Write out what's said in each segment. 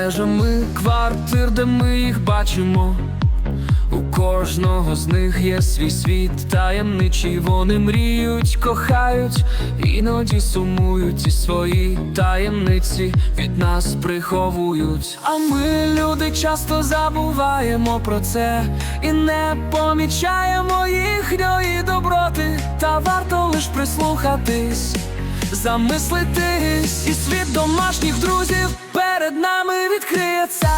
межами квартир, де ми їх бачимо. У кожного з них є свій світ таємничий. Вони мріють, кохають, іноді сумують, і свої таємниці від нас приховують. А ми, люди, часто забуваємо про це і не помічаємо їхньої доброти. Та варто лиш прислухатись, замислитись, і світ домашніх друзів перед нами відкриється.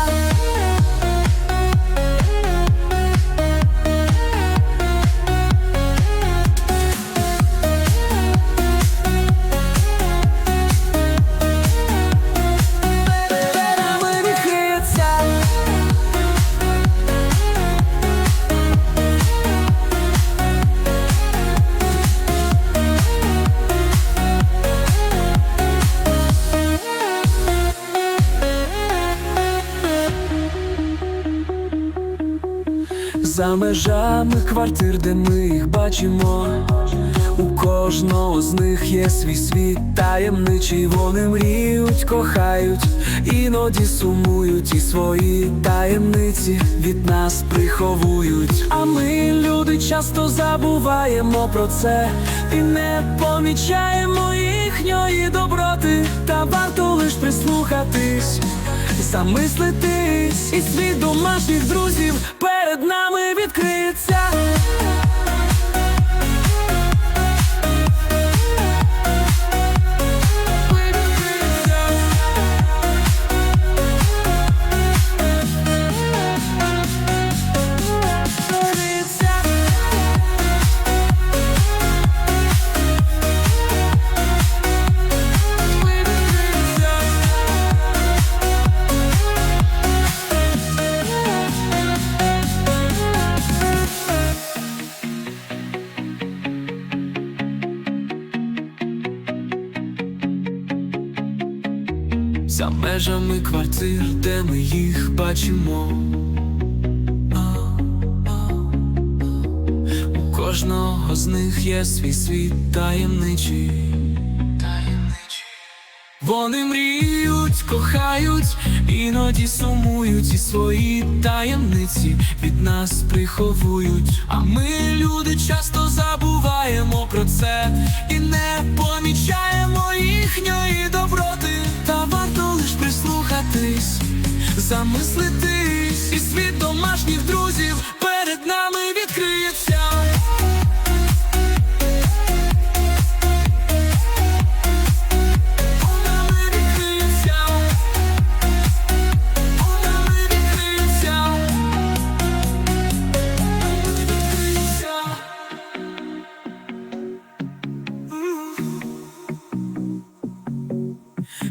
За межами квартир, де ми їх бачимо, у кожного з них є свій світ таємничий. Вони мріють, кохають, іноді сумують, і свої таємниці від нас приховують. А ми, люди, часто забуваємо про це і не помічаємо їхньої доброти. Та варто лиш прислухатись, замислитись, і світ домашніх друзів перед нами відкриється. За межами квартир, де ми їх бачимо, у кожного з них є свій світ таємничий. Вони мріють, кохають, іноді сумують, і свої таємниці від нас приховують. А ми, люди, часто забуваємо про це і не помічаємо їхньої доброти. Та варто лиш прислухатись, замислитись, і світ домашніх друзів перед нами відкриється.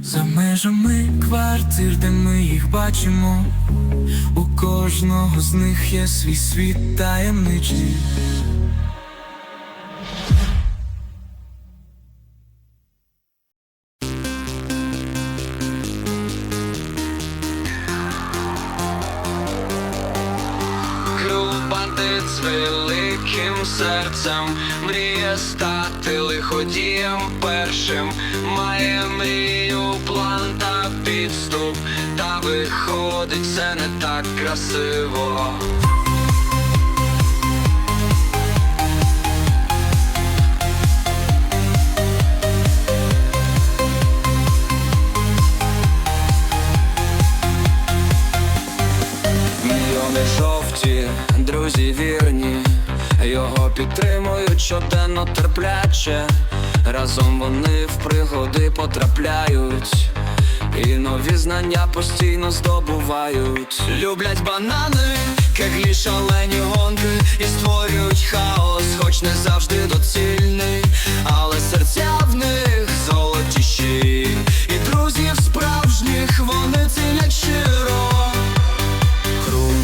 За межами квартир, де ми їх бачимо, у кожного з них є свій світ таємничий. Бандит з великим серцем мріє стати лиходієм першим. Має мрію, план та підступ, та виходить все не так красиво. Мільйони жовті, друзі вірні, його підтримують щоденно терпляче. Разом вони в пригоди потрапляють і нові знання постійно здобувають. Люблять банани, кеглі, шалені гонки і створюють хаос, хоч не завжди доцільний, але серця в них золотіші, і друзів справжніх вони цінять щиро.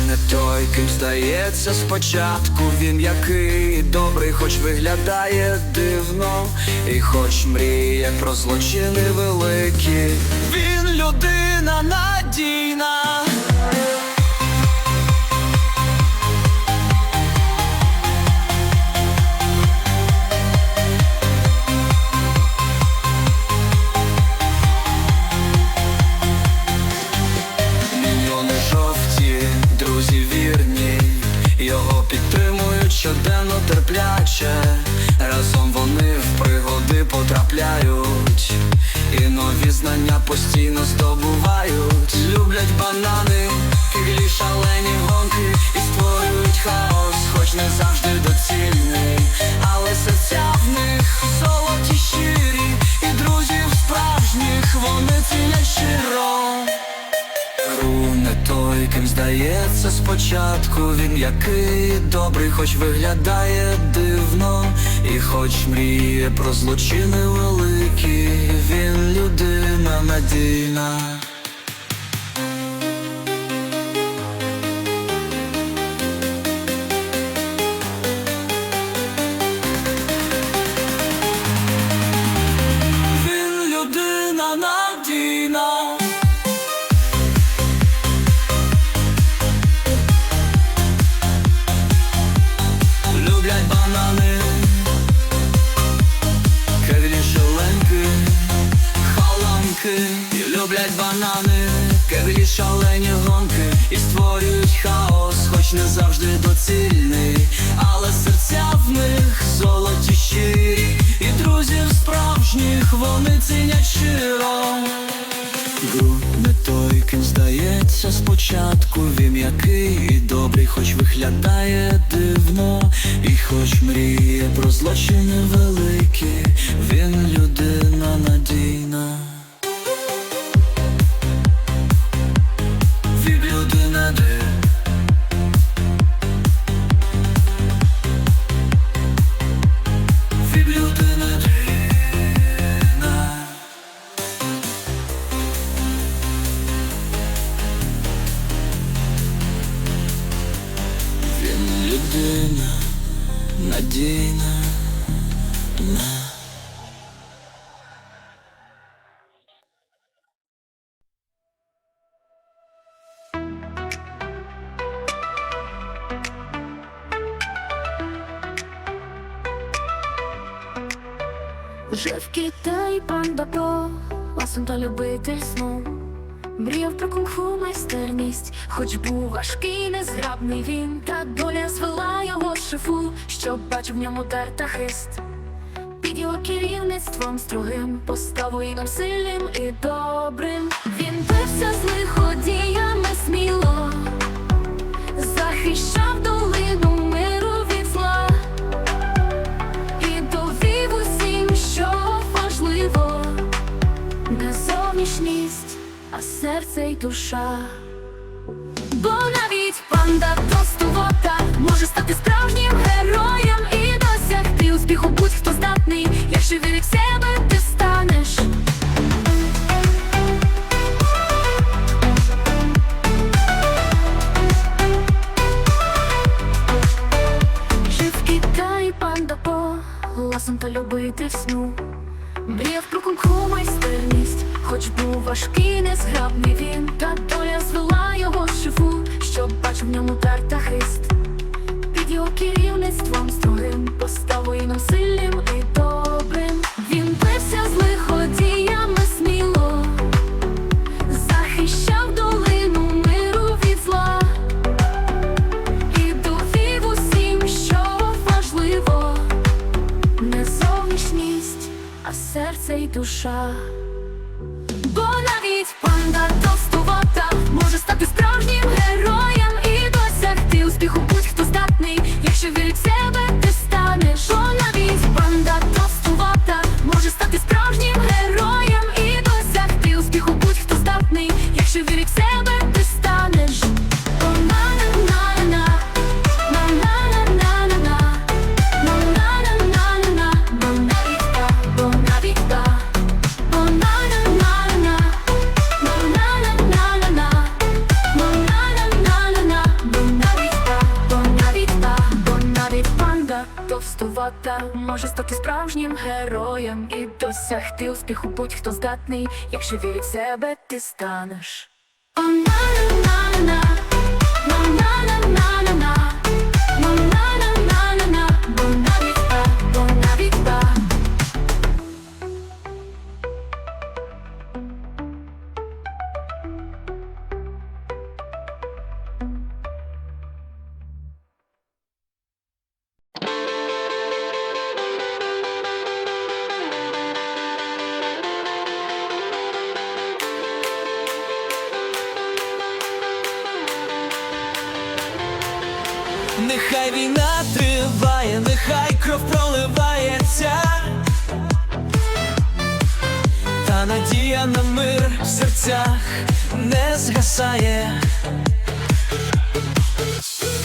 Не той, ким здається спочатку. Він м'який і добрий, хоч виглядає дивно, і хоч мріє про злочини великі. Він людина надійна. знання постійно здобувають. Люблять банани, киглі, шалені гонки і створюють хаос, хоч не завжди доцільний, але серця в них золоті, щирі, і друзів справжніх вони цінять щиро. Ру не той, ким здається спочатку. Він який добрий, хоч виглядає дивно, і хоч мріє про злочини великі, він людина надійна. Він людина надійна. Люблять банани, киглі, шаленьки, халанки. І люблять банани, киглі, шалені гонки і створюють хаос, хоч не завжди доцільний, але серця в них золоті, щирі, і друзів справжніх вони цінять щиро. Гру не той, ким здається спочатку. Він м'який і добрий, хоч виглядає дивно, і хоч мріє про злочини великі, він людина надійна. Від людини де. Від людини дина. Він людина надійна. Жив в Китаї панда По, ласом та любитель сну. Мріяв про кунг-фу майстерність, хоч був важкий, незграбний він, та доля звела його шифу, що бачив в ньому дар та хист. Під його керівництвом строгим, поставою сильним і добрим, він бився з лиходіями сміло, захищав долину миру від зла і довів усім, що важливо не зовнішність, а серце й душа. Бо навіть панда простувата може стати справжнім героєм і досягти успіху будь-хто здатний, якщо вірить в себе, ти станеш. Жив в Китаї панда По, ласом та любитель сну. Мріяв про кунг-фу майстерність, хоч був важкий, незграбний він, та доля звела його шифу, що бачив в ньому дар та хист. Під його керівництвом строгим, поставою сильним і добрим, він бився з лиходіями сміло, захищав долину миру від зла і довів усім, що важливо не зовнішність, а серце й душа. Бо навіть панда товстувата може стати справжнім героєм і досягти успіху будь-хто здатний, якщо вірить в себе, ти станеш. Бо навіть панда товстувата може стати справжнім героєм і досягти успіху будь-хто здатний, якщо вірить в себе, ти станеш. Товстувата може стати справжнім героєм і досягти успіху будь-хто здатний, якщо вірить в себе, ти станеш. нехай війна триває, нехай кров проливається, та надія на мир в серцях не згасає.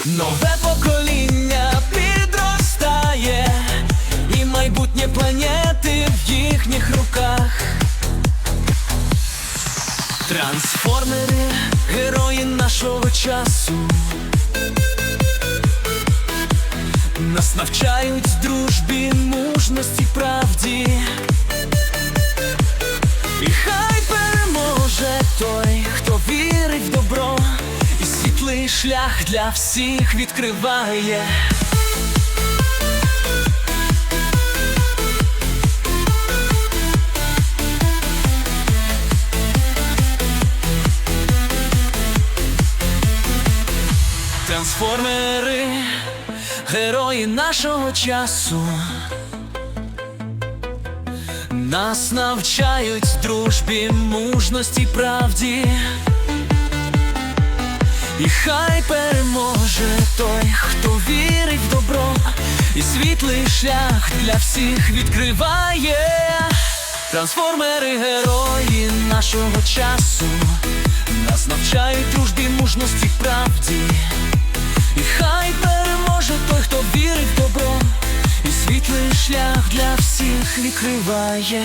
Нове покоління підростає, і майбутнє планети в їхніх руках. Трансформери, герої нашого часу, нас навчають дружбі, мужності, правді. І хай переможе той, хто вірить в добро, і світлий шлях для всіх відкриває. Трансформери, герої нашого часу, нас навчають дружбі, мужності, правді. І хай переможе той, хто вірить в добро, і світлий шлях для всіх відкриває. Трансформери, герої нашого часу, нас навчають дружбі, мужності, правді. І хай переможе той, хто вірить в добро, і світлий шлях для всіх відкриває.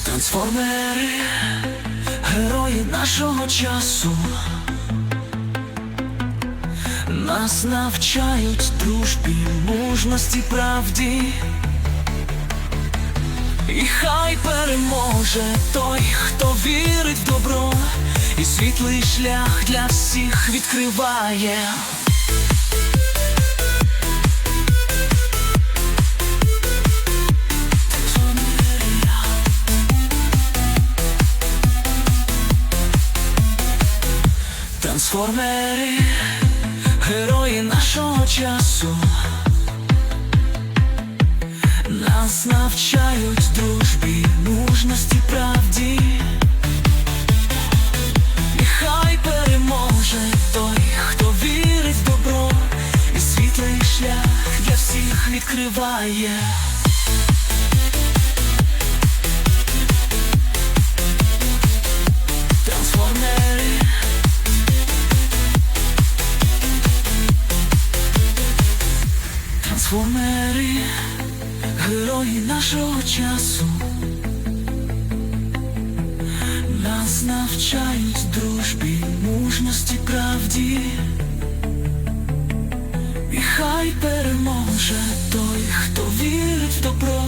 Трансформери, герої нашого часу, нас навчають дружбі, мужності, правді. І хай переможе той, хто вірить в добро, і світлий шлях для всіх відкриває. Трансформери, герої нашого часу, нас навчають дружбі, мужності, правді. І хай переможе той, хто вірить в добро, і світлий шлях для всіх відкриває. Трансформери, трансформери, герої нашого часу, нас навчають дружбі, мужності, правді. І хай переможе той, хто вірить в добро,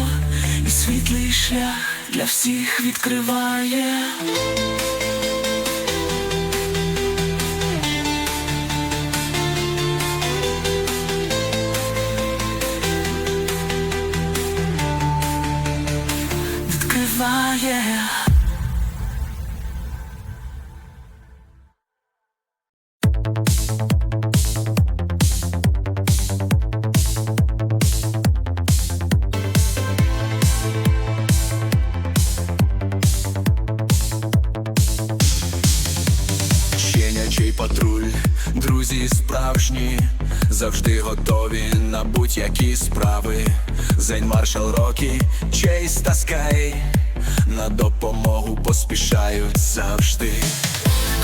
і світлий шлях для всіх відкриває. Відкриває. Щенячий патруль, друзі справжні, завжди готові на будь-які справи. Зень Маршал Рокі, Чейз та Скай на допомогу поспішають завжди.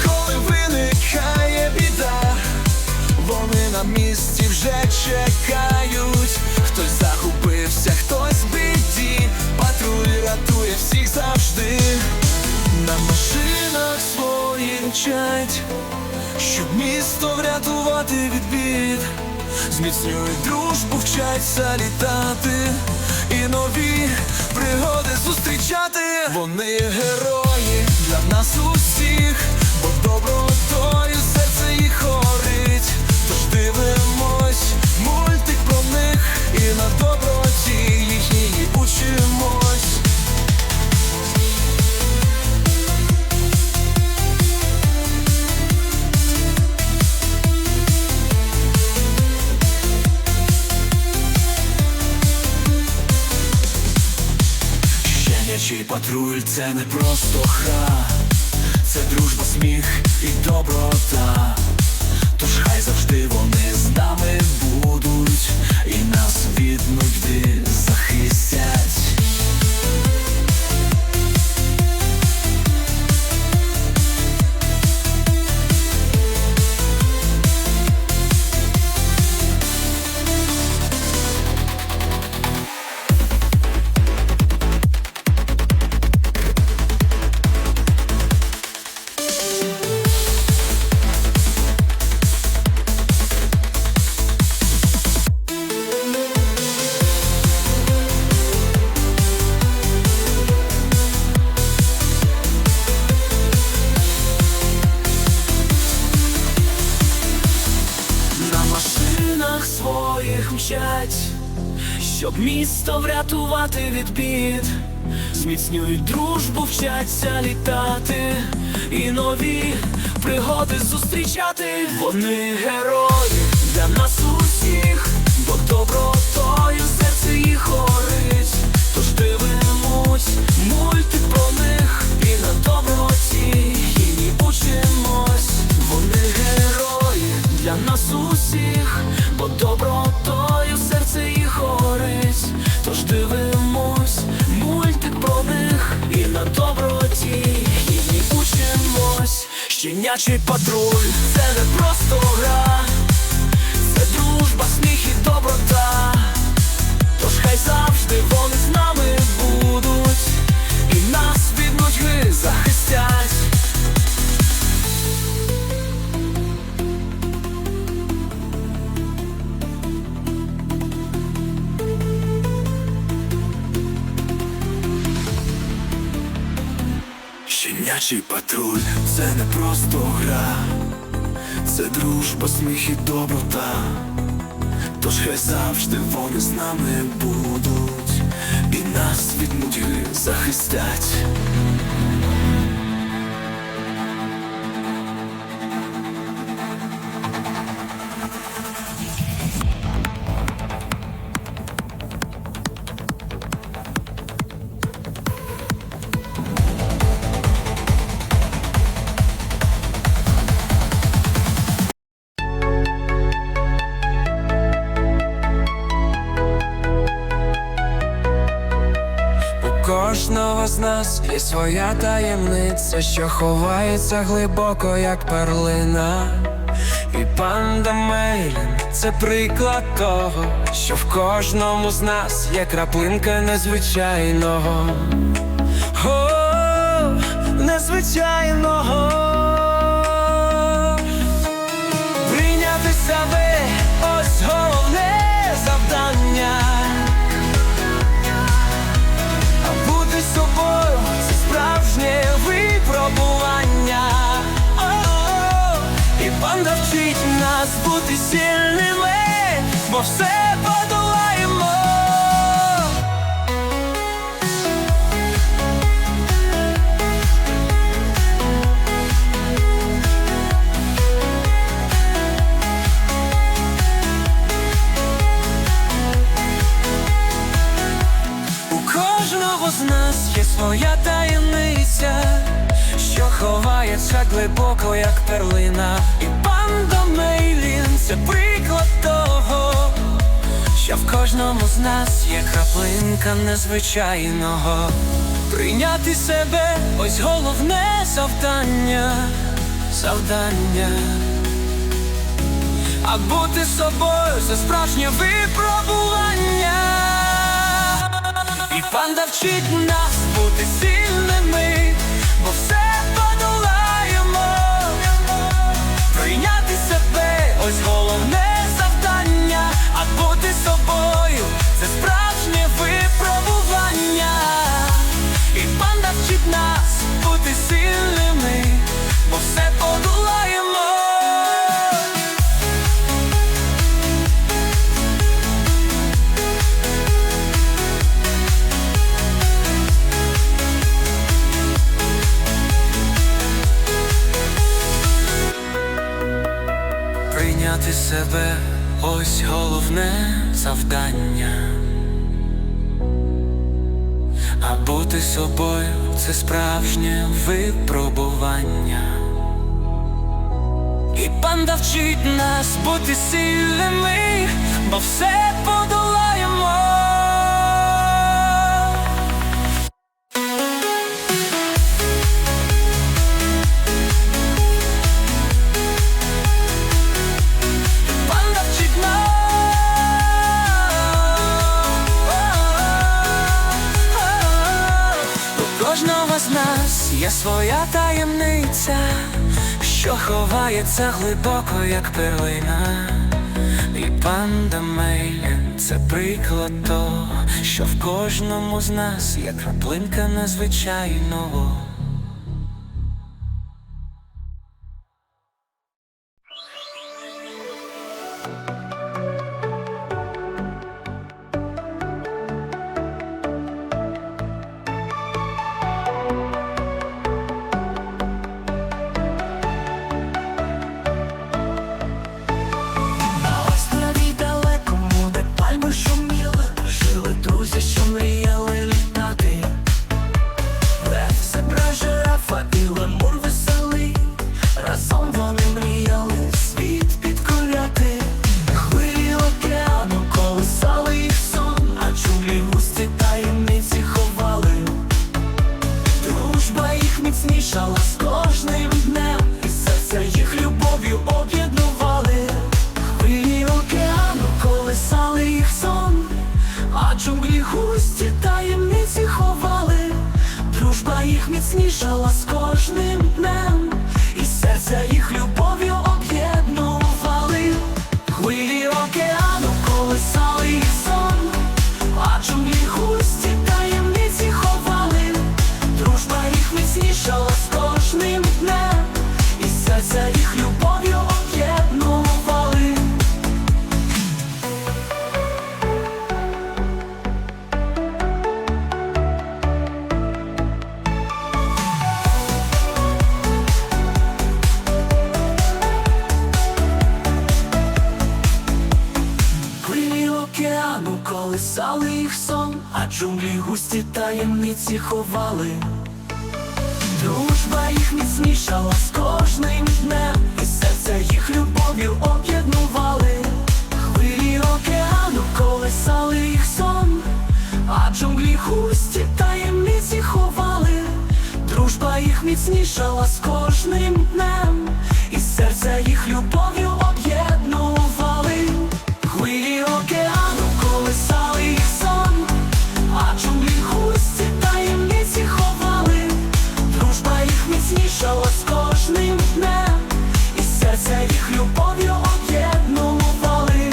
Коли виникає біда, вони на місці вже чекають. Хтось загубився, хтось в біді, патруль рятує всіх завжди. На машинах свої мчать, щоб місто врятувати від бід. Зміцнюють дружбу, вчаться літати і нові пригоди зустрічати. Вони герої для нас усіх, бо добротою серце їх горить. Тож дивимось мультик про них і на доброті їхній учимось. патруль це не просто гра, це дружба, сміх і доброта. Тож хай завжди вони з нами будуть і нас від нужди захистять. Своїх мчать, щоб місто врятувати від бід, зміцнюють дружбу, вчаться літати і нові пригоди зустрічати. Вони герої для нас усіх, бо добротою серце їх горить. Тож дивимось мультик про них і на доброті її учимось. Вони герої для нас усіх, бо добротою серце їх горить. Тож дивимось мультик про них і на доброті її учимось. Щенячий патруль це не просто гра, це дружба, сміх і доброта. Тож хай завжди вони з нами будуть і нас від нудьги захистять. Щенячий патруль це не просто гра, це дружба, сміх і доброта. Тож хай завжди вони з нами будуть і нас від нудьги захистять. Кожного з нас є своя таємниця, що ховається глибоко, як перлина. І панда Мейлін – це приклад того, що в кожному з нас є краплинка незвичайного. О, незвичайного. Прийняти себе – ось головне завдання. Собою це справжнє випробування. І панда вчить нас бути сильними, бо все подолаємо. З нас є своя таємниця, що ховається глибоко, як перлина. І панда Мейлін – це приклад того, що в кожному з нас є краплинка незвичайного. Прийняти себе – ось головне завдання. А бути собою – це справжнє випробування. І панда вчить нас бути сильними, бо все подолаємо. Прийняти себе – ось головне завдання. А бути собою – це справжнє випробування. І панда вчить нас бути сильними, бо все подолаємо. Прийняти себе – ось головне завдання. А А бути собою — це справжнє випробування. І панда вчить нас бути сильними, бо все подолаємо. Панда вчить нас. У кожного з нас є своя таємниця, що ховається глибоко, як перлина. І панда Мейлін — це приклад того, що в кожному з нас є краплинка незвичайного. На острові далекому, де пальми шуміли, жили друзі, що мріяли літати. Лев, зебра, жирафа і лемур веселий. Разом вони мріяли світ підкоряти. Хвилі океану колисали їх сон, а джунглі густі таємниці ховали. Дружба їх міцнішала з кожним днем, і серця їх любов'ю об'єднували. Хвилі океану колисали їх сон, а джунглі густі таємниці ховали. Дружба їх міцнішала з кожним днем, і серця їх любов'ю об'єднували. Хвилі океану колисали їх сон, а джунглі густі таємниці ховали. Дружба їх міцнішала з кожним днем, і серця їх любов'ю об'єднували. Хвилі океану колисали їх сон, а джунглі густі таємниці ховали. Дружба їх міцнішала з кожним днем, і серця їх любов'ю об'єднували. Хвилі океану колисали їх сон, а джунглі густі таємниці ховали. Дружба їх міцнішала з кожним днем, і серця їх любов'ю об'єднували. Хвилі океану колисали їх сон, а джунглі густі таємниці ховали. Дружба їх міцнішала з кожним днем, і серця їх любов'ю об'єднували.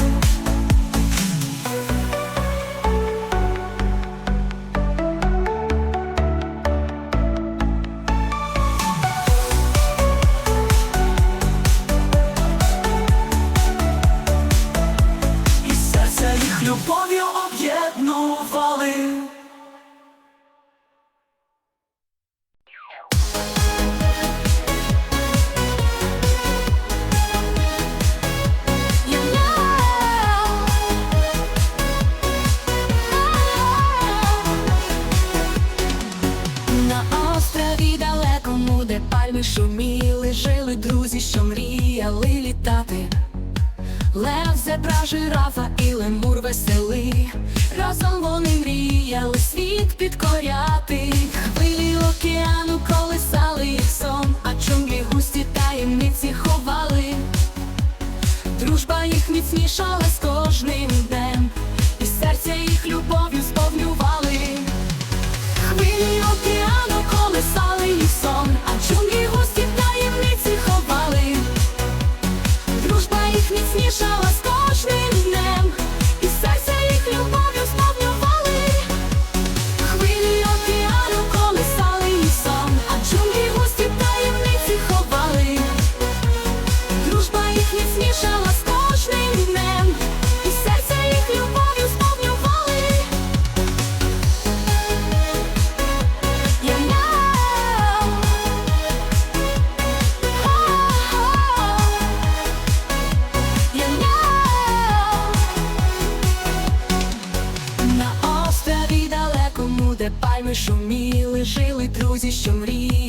І серця їх любов'ю об'єднували. На острові далекому, де пальми шуміли, жили друзі, що мріяли літати. Лев, зебра, жирафа і лемур веселий. Разом вони мріяли світ підкоряти. Хвилі океану колисали їх сон, а джунглі густі таємниці ховали. Дружба їх міцнішала з кожним днем, і серця їх любов'ю сповнювали. Хвилі океану колисали їх сон, а джунглі густі таємниці ховали. Дружба їх міцнішала з кожним днем, і серця їх любов'ю сповнювали. Хвилі океану колисали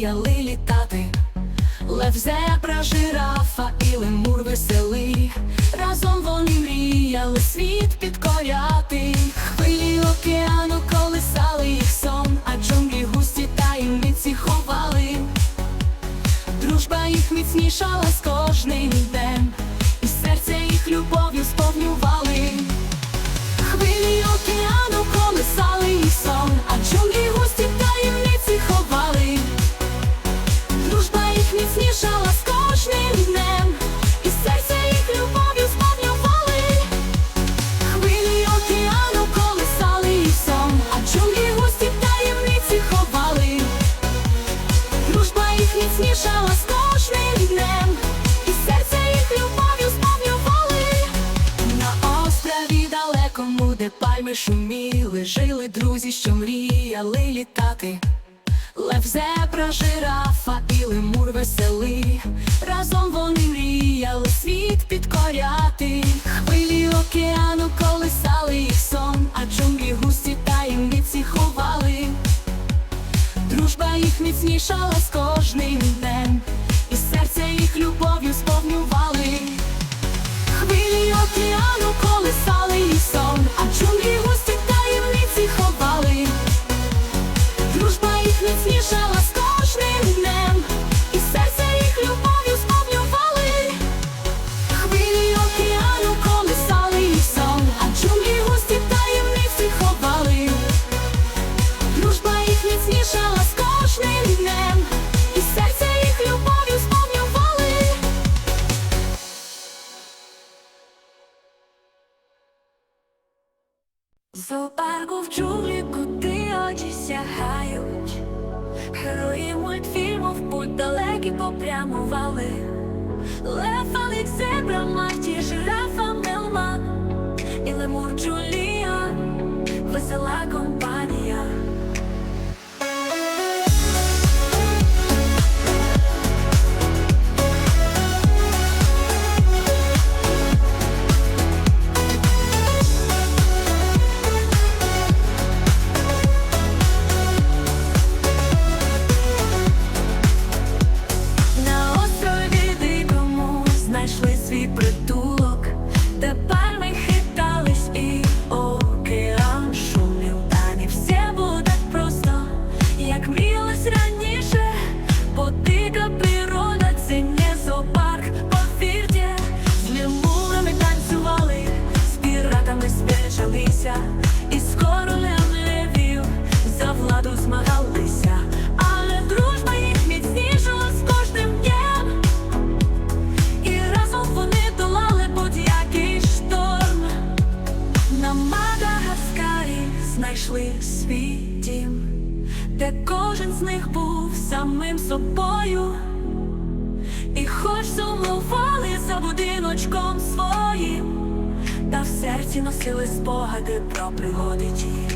мріяли літати. Лев, зебра, жирафа і лемур веселий. Разом вони мріяли світ підкоряти. Хвилі океану колисали їх сон, а джунглі густі таємниці ховали. Дружба їх міцнішала з кожним днем, і серце їх любов'ю сповнювали. Хвилі океану колисали їх сон, а джунглі густі таємниці ховали. Дружба їх міцнішала з кожним днем, і серце їх любов'ю сповнювали. Хвилі океану колисали їх сон, а джунглі густі таємниці ховали. Дружба їх міцнішала з кожним днем, і серце їх любов'ю сповнювали. На острові далекому, де пальми шуміли, жили друзі, що мріяли літати. Лев, зебра, жирафа і лемур веселий. Разом вони мріяли світ підкоряти. Хвилі океану колисали їх сон, а джунглі густі таємниці ховали. Дружба їх міцнішала з кожним днем, і серце їх любов'ю сповнювали. Хвилі океану колисали їх сон, а джунглі густі таємниці ховали. Дружба їх міцнішала з кожним днем, і серце їх любов'ю сповнювали. Хвилі океану колисали їх сон, а джунглі густі таємниці ховали. Дружба їх міцнішала з кожним днем, і серце їх любов'ю сповнювали. Зоопарку в джунглі, куди очі сягають. Герої мультфільму в путь далекий попрямували. Лев, Алекс, зебра, Марті, жирафа, Мелман і лемур Джуліан, весела компанія. Знайшли свій притулок, де пальми хитались і океан шумів. Та не все було так просто, як мріялось раніше, бо дика природа – це не зоопарк, повірте. З лемурами танцювали, з піратами сперечалися, і з королем левів за владу змагалися. Але дружба їх міцнішала з кожним днем, вони долали будь-який шторм. На Мадагаскарі знайшли свій дім, де кожен з них був самим собою. І хоч сумували за будиночком своїм, та в серці носили спогади про пригоди ті.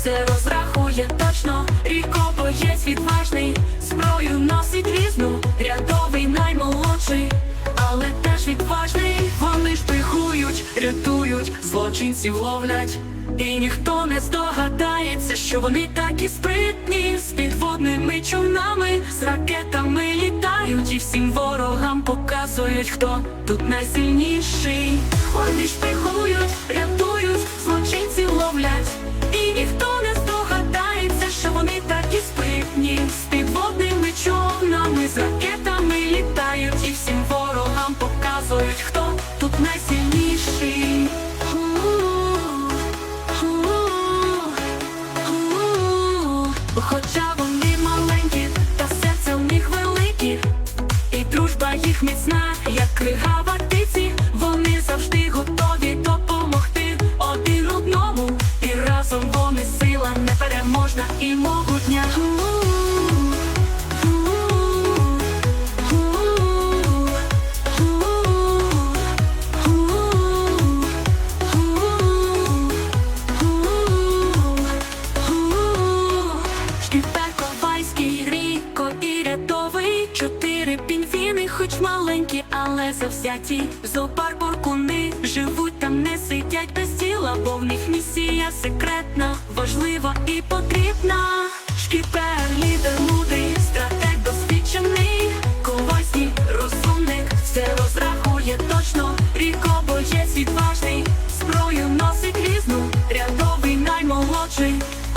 все розрахує точно. Рікобоєць відважний, зброю носить різну, рядовий наймолодший, але теж відважний. Вони шпигують, рятують, злочинців ловлять, і ніхто не здогадається, що вони такі спритні. З підводними човнами, з ракетами літають, і всім ворогам показують, хто тут найсильніший. Вони шпигують, рятують, злочинців ловлять, і ніхто не здогадається, що вони такі спритні. З підводними човнами, з ракетами літають, і всім ворогам показують, хто тут найсильніший. Хоча вони маленькі, та серця в них великі, і дружба їх міцна, як крига в Арктиці. Вони завжди готові допомогти один одному, і разом вони сила непереможна і могутня. Чотири пінгвіни, хоч маленькі, але завзяті. Зоопарк буркуни живуть там, не сидять без діла, бо в них місія секретна, важлива і потрібна. Шкіпер, лідер мудрий, стратег досвідчений, ковальський розумник, все розрахує точно. Рікобоєць відважний, зброю носить різну, рядовий наймолодший,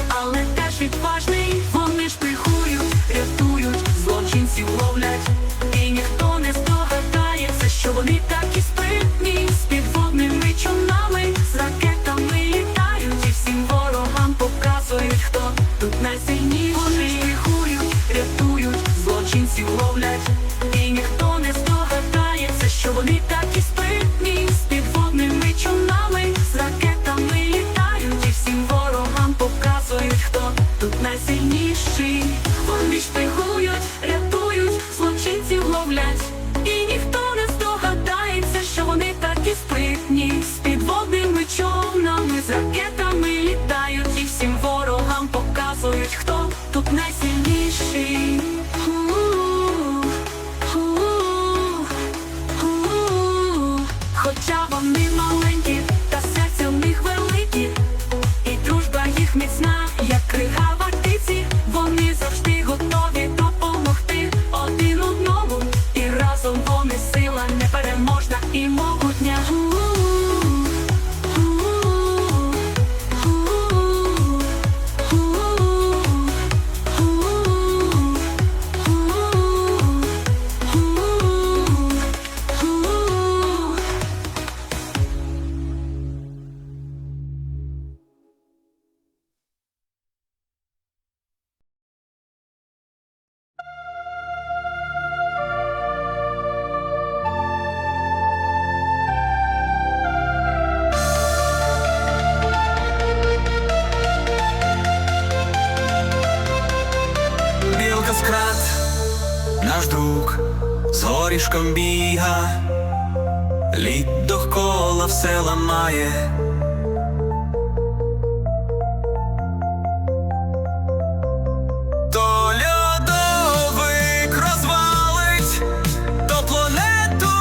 але теж відважний. Вони шпигують, рятують, злочинців ловлять, і ніхто не здогадається, що вони такі спритні. З підводними човнами, з ракетами літають, і всім ворогам показують, хто тут найсильніший. Вони шпигують, рятують, злочинців ловлять, і ніхто не здогадається, що вони такі спритні. З підводними човнами, з ракетами літають, і всім ворогам показують, хто тут найсильніший. Вони шпигують, рятують, злочинців ловлять, і ніхто не здогадається, що вони такі спритні. З підводними човнами, з ракетами літають, і всім ворогам показують, хто тут найсильніший. Хоча вони маленькі, та серця в них великі, і дружба їх міцна, як крига в Арктиці. Вони завжди готові допомогти один одному, і разом вони сила непереможна і могутня. Білка-скрат, наш друг, з горішком біга, лід довкола все ламає. То льодовик розвалить, то планету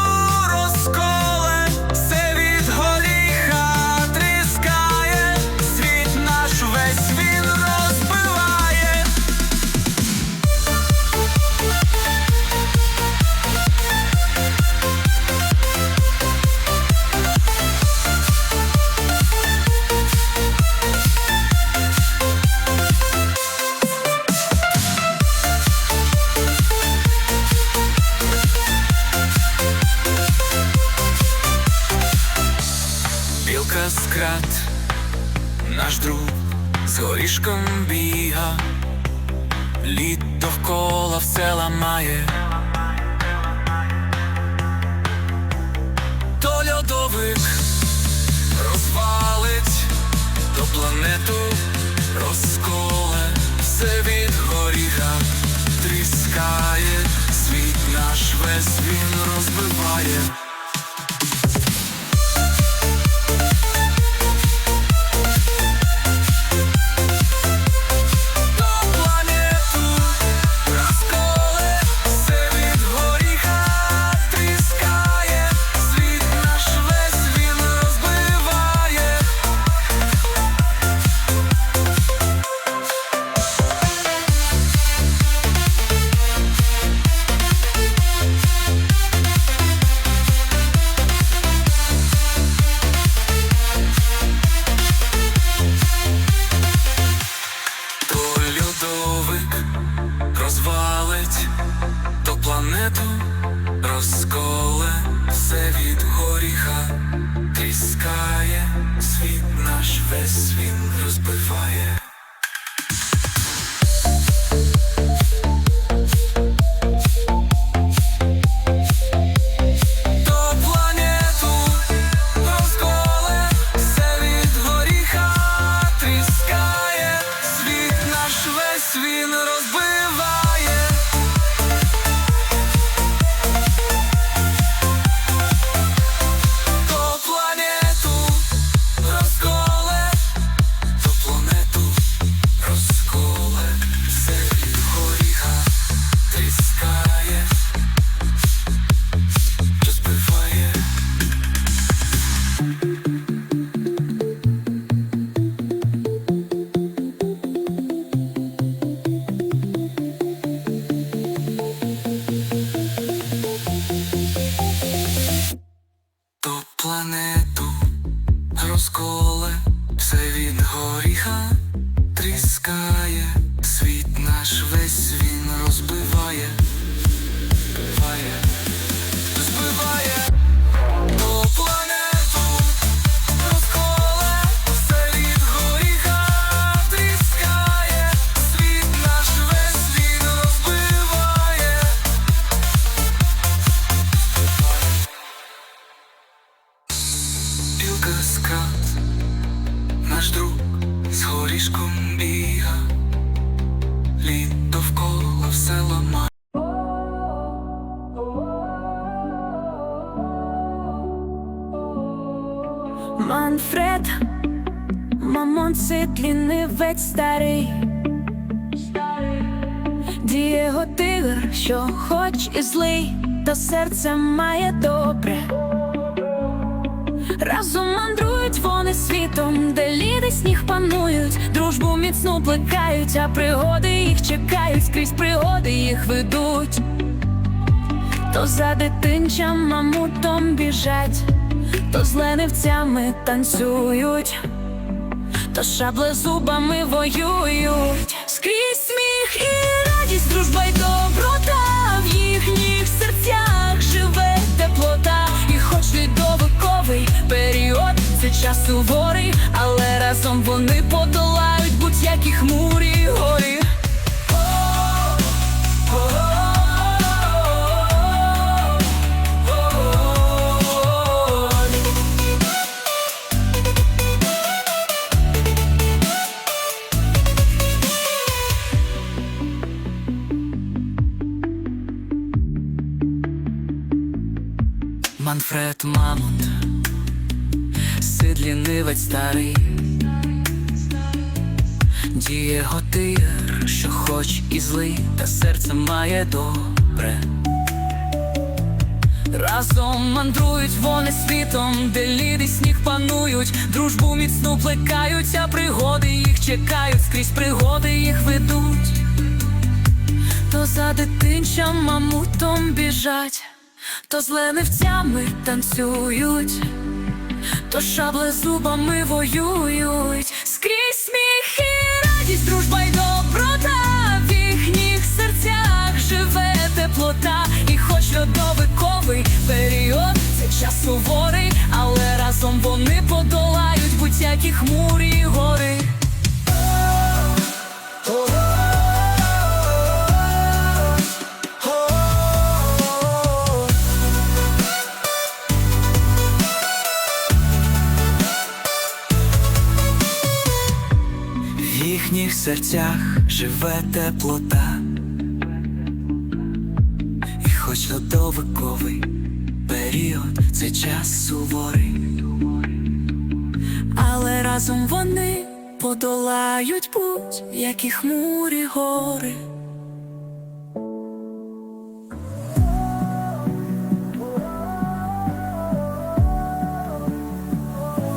розколе, все від горіха тріскає, світ наш весь він розбиває. Білка-скрат, наш друг, з горішком біга, лід довкола все ламає. То льодовик розвалить, то планету розколе, все від горіха тріскає, світ наш весь він розбиває. тріскає, світ наш весь він розбиває, збиває ту планету, розколе все від горіха, тріскає, світ наш весь він розбиває. Білка скат, наш друг з горішком біга, лід довкола все ламає. Манфред, Мамон, це лінивець старий, Дієго тигр, що хоч і злий, та серце має добре. Разом мандрують вони світом, де лід і сніг панують, дружбу міцну плекають, а пригоди їх чекають, скрізь пригоди їх ведуть. То за дитинчам мамутом біжать, то з ленивцями танцюють, то шаблезубами воюють. Скрізь сміх і радість, дружба й доброта, в їхніх серцях живе теплота. І хоч льодовиковий період, це час суворий, але разом вони подолають будь-які хмурі й гори. Манфред Мамонт, Сид лінивець старий, Дієго тигр, що хоч і злий, та серце має добре. Разом мандрують вони світом, де лід і сніг панують, дружбу міцну плекають, а пригоди їх чекають, скрізь пригоди їх ведуть. То за дитинчам мамутом біжать, то з ленивцями танцюють, то шаблезубами воюють. Скрізь сміх і радість, дружба й доброта, в їхніх серцях живе теплота. І хоч льодовиковий період, це час суворий, але разом вони подолають будь-які хмурі й гори. В їхніх серцях живе теплота. І хоч льодовиковий період, це час суворий, але разом вони подолають будь-які хмурі гори.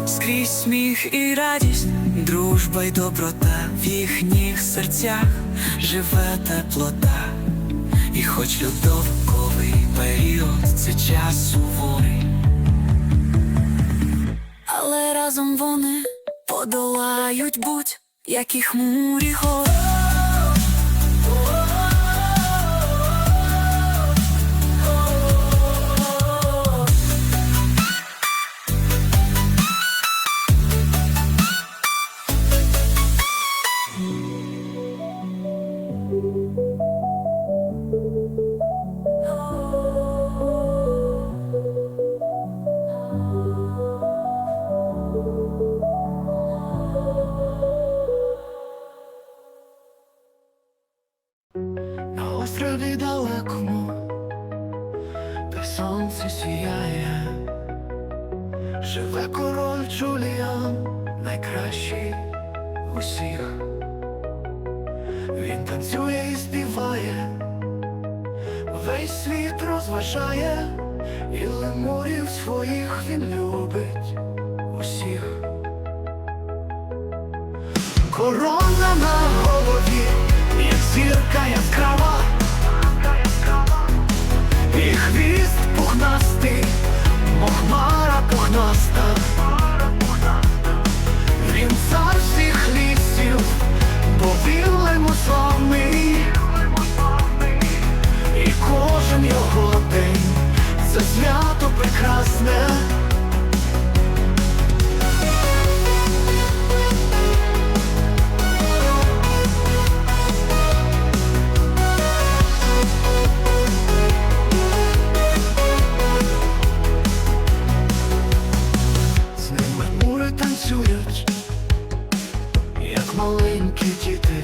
Скрізь сміх і радість, дружба й доброта, в їхніх серцях живе теплота. І хоч льодовиковий період, це час суворий, але разом вони подолають будь-які хмурі гори. На острові далекому, де сонце сіяє, живе король Джуліан, найкращий усіх. Він танцює і співає, весь світ розважає, і лемурів своїх він любить усіх. Корона на голові, як зірка яскрава, і хвіст пухнастий, мов хмара пухнаста. Він цар всіх лісів, прекрасне. З ними мури танцюють, як маленькі діти,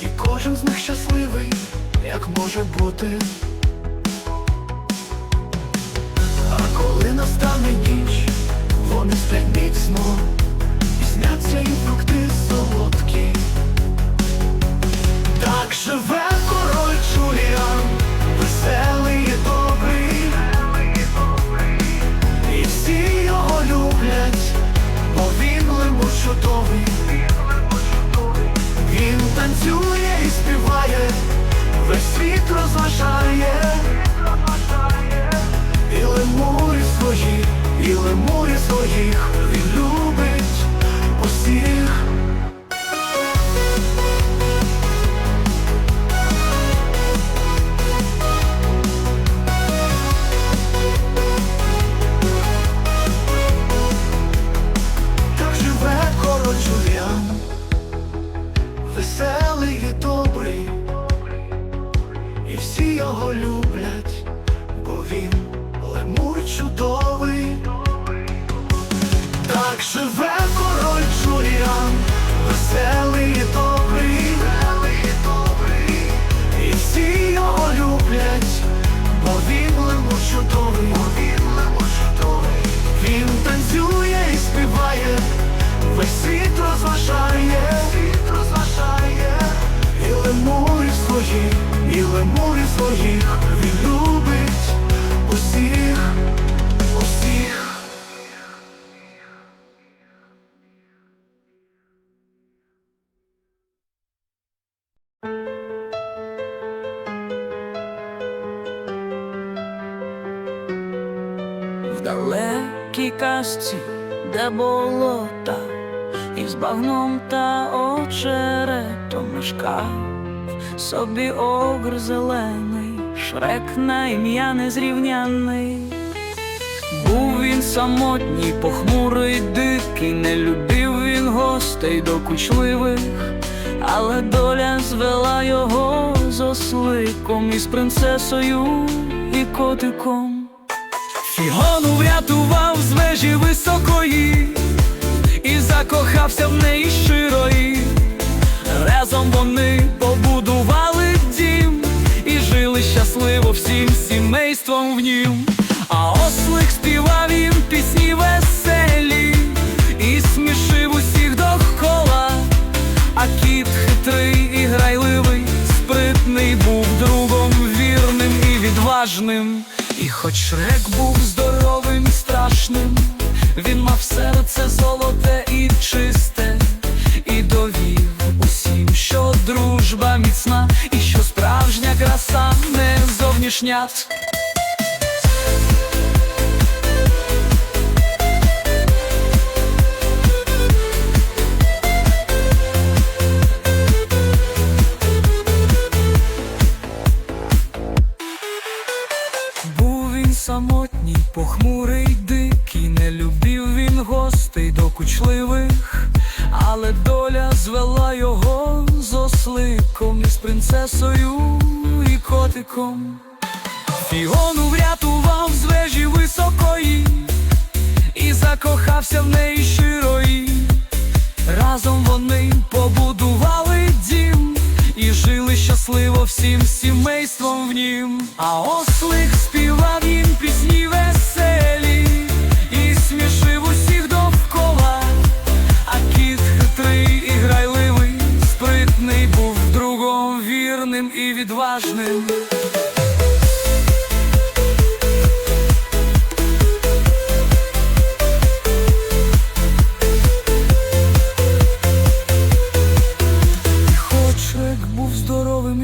і кожен з них щасливий, як може бути. А коли настане ніч, вони сплять міцно, і сняться їм фрукти солодкі. Так живе король Джуліан, веселий і добрий, і всі його люблять, бо він лемур чудовий. Він танцює і співає, весь світ розважає. І лемурів своїх, і лемурів своїх він любить усіх. Так живе король Джуліан, веселий і добрий, і всі його люблять, бо він лемур чудовий. Так живе король Джуліан, веселий і добрий, і всі його люблять, бо він лемур чудовий. Він танцює і співає, весь світ розважає. І лемурів своїх, і лемурів своїх він любить усіх, усіх. В далекій казці, де болота, і з багном та очеретом мешкав собі огр зелений, Шрек на ім'я незрівняний. Був він самотній, похмурий, дикий, не любив він гостей докучливих, але доля звела його з осликом, із принцесою і котиком. Фігону врятував з вежі високої і закохався в неї щирої. Разом вони побудували дім і жили щасливо всім сімейством в нім. А ослик співав їм пісні веселі і смішив усіх довкола. А кіт хитрий і грайливий, спритний, був другом вірним і відважним. І хоч Шрек був здоровим і страшним, він мав серце золоте і чисте, і довів усім, що дружба міцна, і що справжня краса не зовнішня. Був він самотній, похмурий, дикий, не любив він гостей докучливих, але доля звела його з осликом, із принцесою і котиком. Фігону врятував з вежі високої і закохався в неї щирої. Разом вони побудували дім і жили щасливо всім сімейством в нім. А ослик співав їм пісні веселі і смішив усіх довкола. А кіт хитрий і грайливий, спритний, був другом вірним і відважним.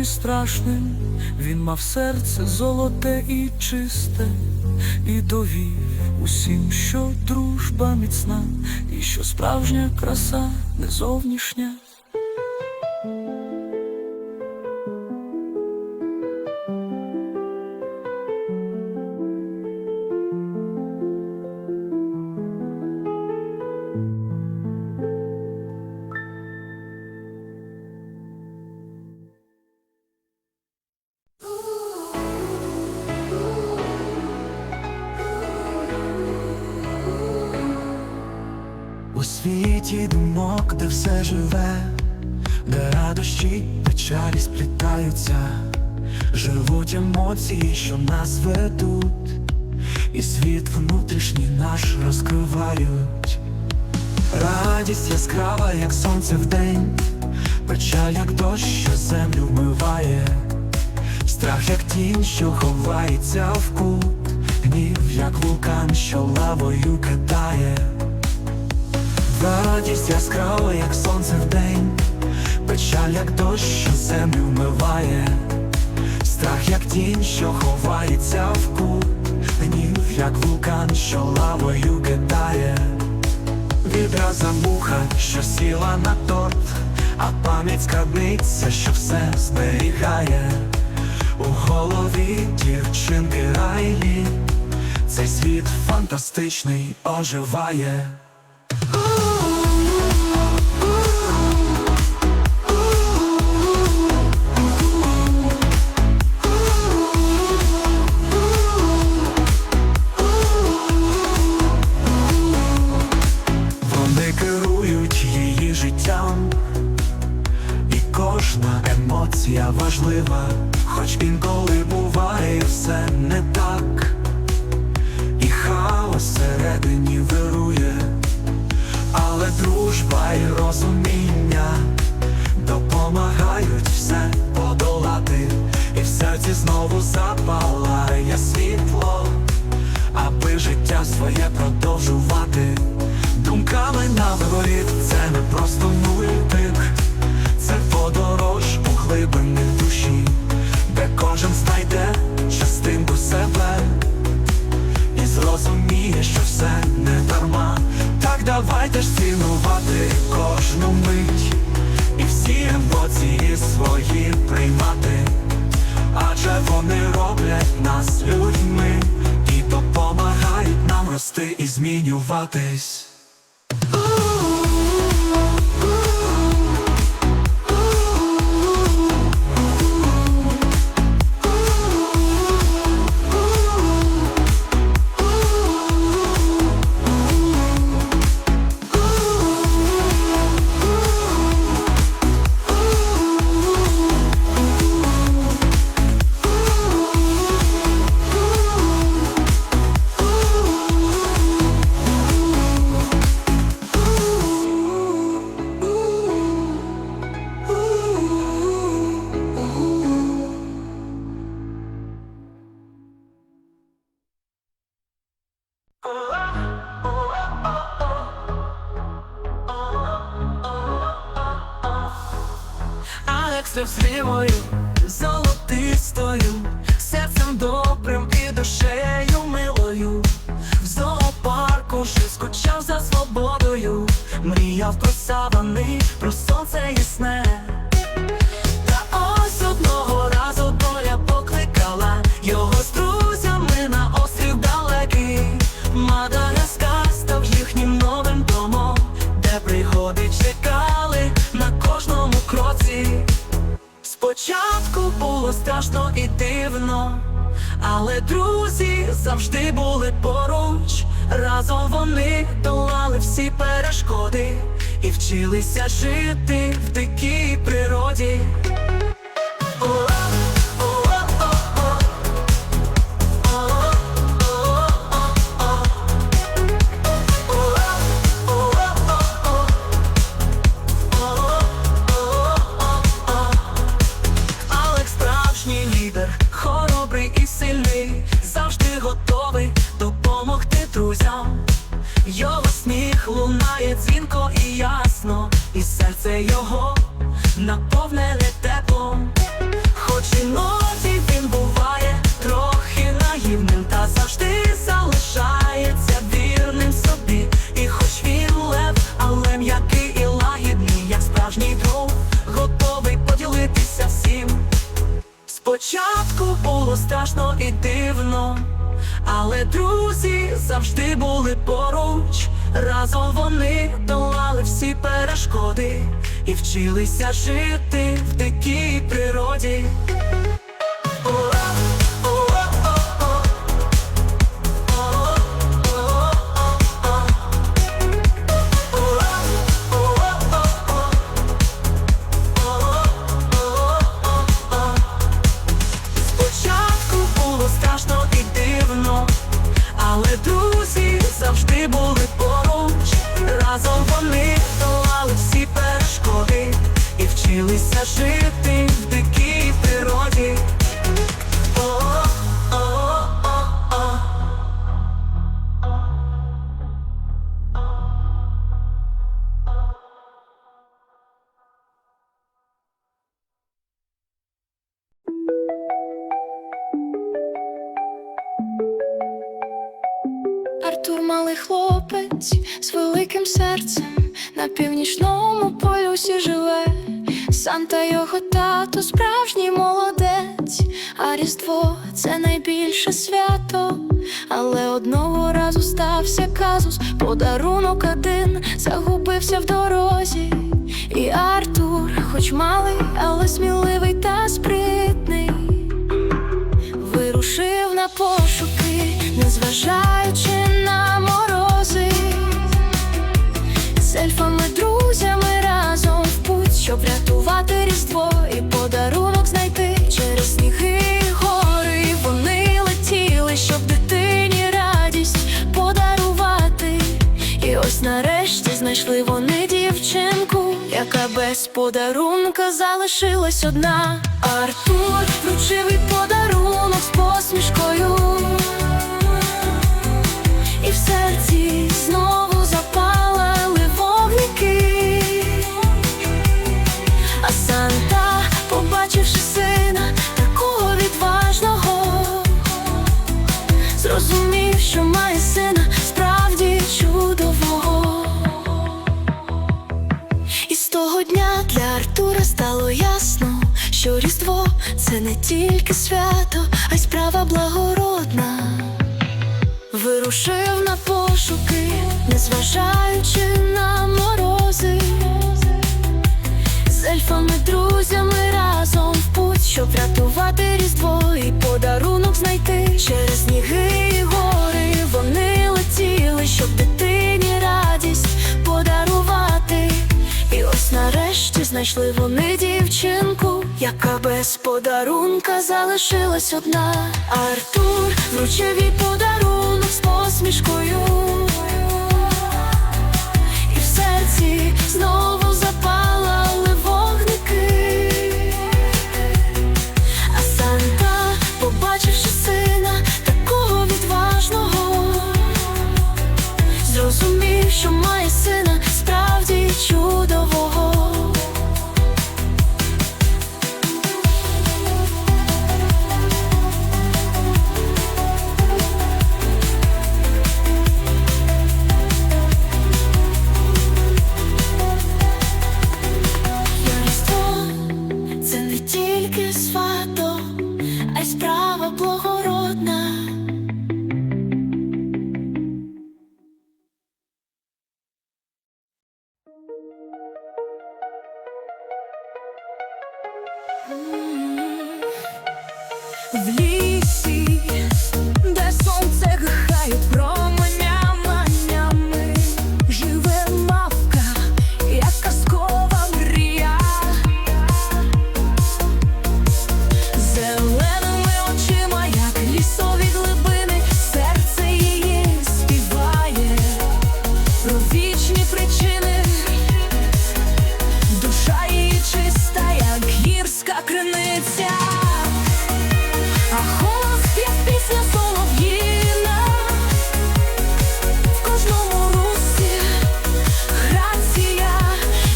Страшним, він мав серце золоте і чисте, і довів усім, що дружба міцна, і що справжня краса не зовнішня. світі думок, де все живе, де радощі, печалі сплітаються, живуть емоції, що нас ведуть, і світ внутрішній наш розкривають. Радість яскрава, як сонце вдень, печаль, як дощ, що землю вмиває, страх, як тінь, що ховається в кут, гнів, як вулкан, що лавою кидає. Радість яскрава, як сонце вдень, печаль, як дощ, що землю вмиває, страх, як тінь, що ховається в кут, гнів, як вулкан, що лавою кидає. Відраза муха, що сіла на торт, а пам'ять скарбниця, що все зберігає. У голові дівчинки Райлі цей світ фантастичний оживає. Вони керують її життям, і кожна емоція важлива, хоч інколи буває все не так, і хаос всередині вирує, але дружба і розуміння допомагають все подолати, і в серці знову запалає світло, аби життя своє продовжувати. Думками на виворіт це не просто мультик, це подорож у глибини душі, де кожен знайде частинку себе і зрозуміє, що все не дарма. Так давайте ж цінувати кожну мить і всі емоції свої приймати, адже вони роблять нас людьми і допомагають нам рости і змінюватись. Алекс зимою золотистою, серцем добрим і душею милою. В зоопарку ще скучав за свободою, мріяв про савани, про сонце ясне. Та ось одного разу доля покликала його з друзями на острів далекий. Мадагаскар став їхнім новим домом, де пригоди чекали на кожному кроці. Спочатку було страшно і дивно, але друзі завжди були поруч. Разом вони долали всі перешкоди і вчилися жити в дикій природі. Хоробрий і сильний, завжди готовий допомогти друзям. Його сміх лунає дзвінко і ясно, і серце його наповнене теплом. Хоч іноді він буває трохи наївним, та завжди залишається вірним собі. І хоч він лев, але м'який і лагідний, як справжній друг, готовий поділитися всім. Спочатку було страшно і дивно, але друзі завжди були поруч. Разом вони долали всі перешкоди і вчилися жити в дикій природі. навчилися жити в дикій природі. Артур малий хлопець з великим серцем, на північному полюсі живе. Санта його тато справжній молодець, а Різдво – це найбільше свято. Але одного разу стався казус, подарунок один загубився в дорозі. І Артур, хоч малий, але сміливий та спритний, вирушив на пошуки, незважаючи на морози. З ельфами-друзями разом в путь, щоб врятувати Різдво і подарунок знайти. Через сніги й гори вони летіли, щоб дитині радість подарувати. І ось нарешті знайшли вони дівчинку, яка без подарунка залишилась одна. Артур вручив їй подарунок з посмішкою, і в серці знову запалали вогники. А Санта, побачивши сина такого відважного, зрозумів, що має сина справді чудового. І з того дня для Артура стало ясно, що Різдво – це не тільки свято, а й справа благородна. Вирушив на пошуки, незважаючи на морози. З ельфами-друзями разом в путь, щоб врятувати Різдво і подарунок знайти. Через сніги й гори вони летіли, щоб дитині радість подарувати. І ось нарешті знайшли вони дівчинку, яка без подарунка залишилась одна. Артур вручив їй подарунок з посмішкою, і в серці знову запалали вогники. А Санта, побачивши сина такого відважного, зрозумів, що має сина справді чудового. Різдво – це не тільки свято, а й справа благородна. В лісі, де сонце грає променями, живе мавка, як казкова мрія. Зеленими очима, як лісові глибини, серце її співає про вічні причини. Душа її чиста, як гірська криниця, а голос як пісня солов'їна. В кожному русі грація,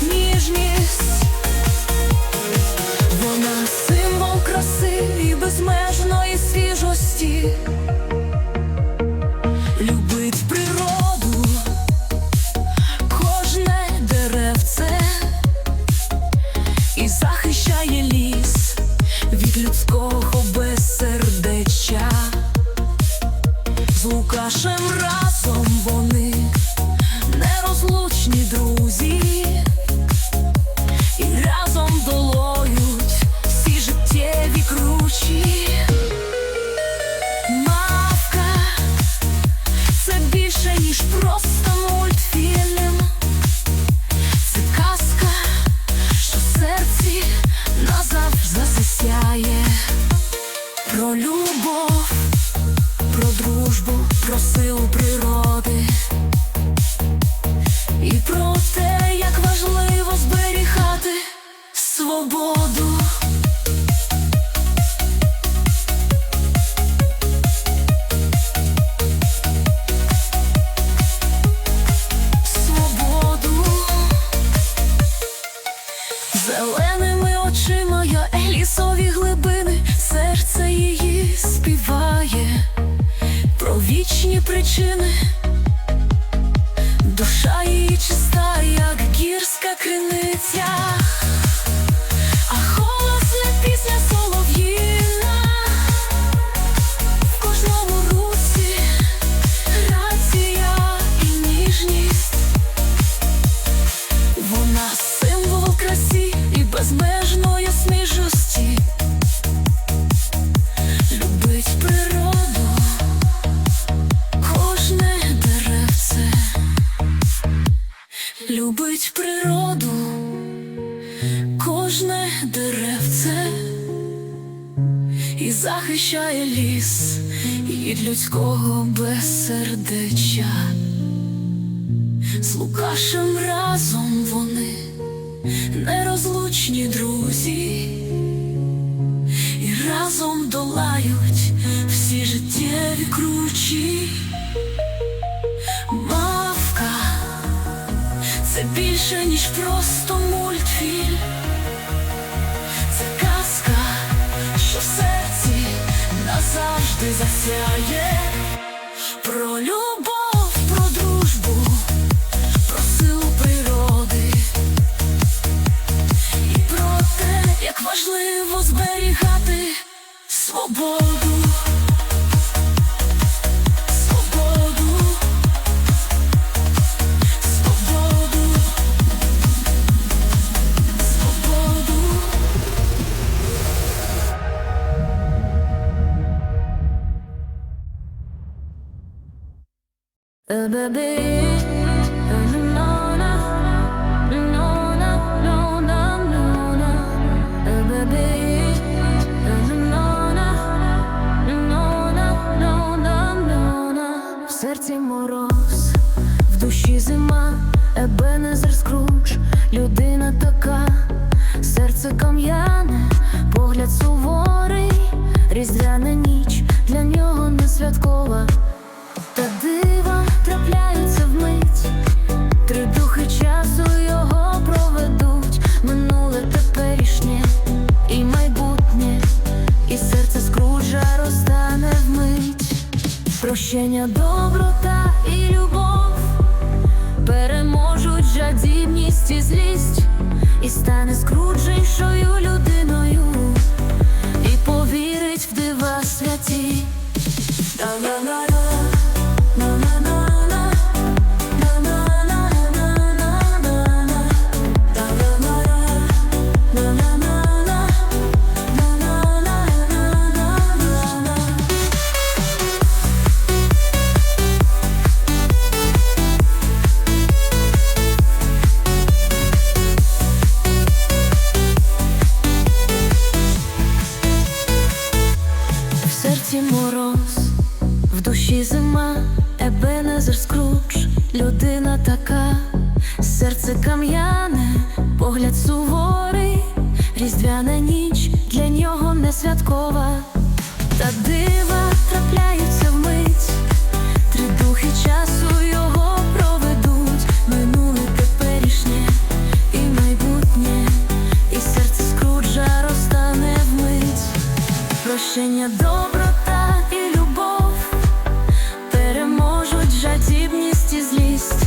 ніжність. Вона символ краси і безмежної свіжості. Любить природу, кожне деревце, і захищає ліс від людського безсердеччя. Зеленими очима я лісові глибини, серце її співає про вічні причини. Душа її чиста, як гірська криниця, а голос не пісня солов'їна. В кожному русі грація і ніжність. Вона символ красі і безмежної сміжості. Любить природу, кожне деревце. Любить природу, кожне деревце. І захищає ліс від людського безсердеча. З Лукашем разом вони нерозлучні друзі, і разом долають всі життєві кручі. Мавка — це більше, ніж просто мультфільм. Це казка, що в серці назавжди засяє. Про любов, про дружбу, про силу природи і про те, як важливо зберігати свободу. Свободу, свободу, свободу. В серці мороз, в душі зима, Ебенезер Скрудж, людина така, серце кам'яне, погляд суворий, різдвяна ніч для нього не святкова. Та дива трапляються вмить, три духи часу його проведуть, минуле, теперішнє і майбутнє, і серце Скруджа розтане вмить. Прощення, доброта і любов переможуть жадібність і злість, і стане Скрудж іншою людиною, і повірить в дива святі. В серці мороз, в душі зима, Ебенезер Скрудж, людина така, серце кам'яне, погляд суворий, різдвяна ніч для нього не святкова. Та дива трапляються вмить, три духи часу його проведуть, минуле, теперішнє і майбутнє, і серце Скруджа розтане вмить. Прощення, доброта і любов переможуть жадібність і злість,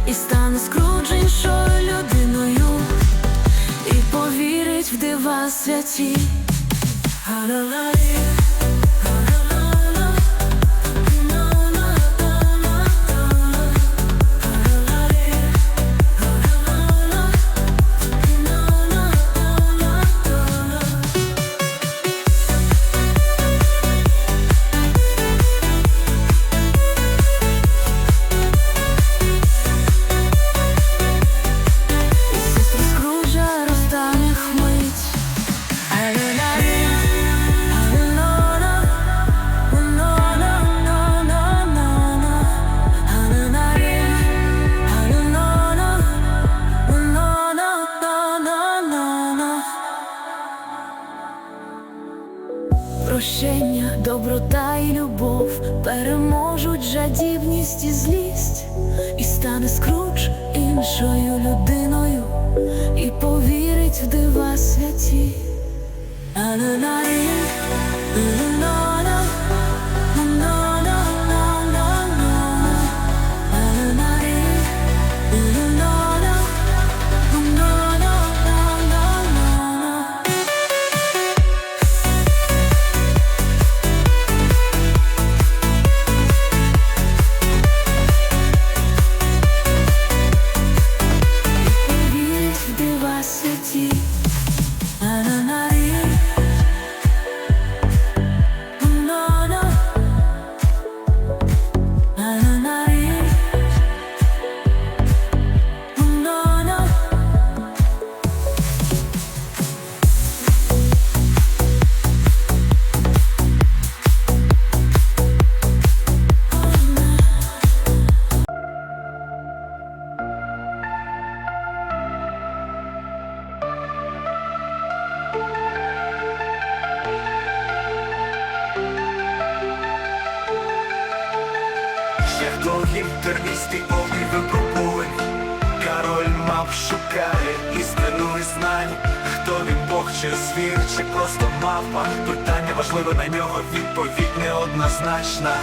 і стане Скрудж іншою людиною, і повірить в дива святі. Прощення, доброта і любов переможуть жадібність і злість, і стане Скрудж іншою людиною, і повірить в дива світі. Вірить в дива святі. Шлях довгий, тернистий, повний випробувань. Король мав шукає істину і знань. Хто він, Бог чи звір, чи просто мавпа? Питання важливе, на нього відповідь неоднозначна.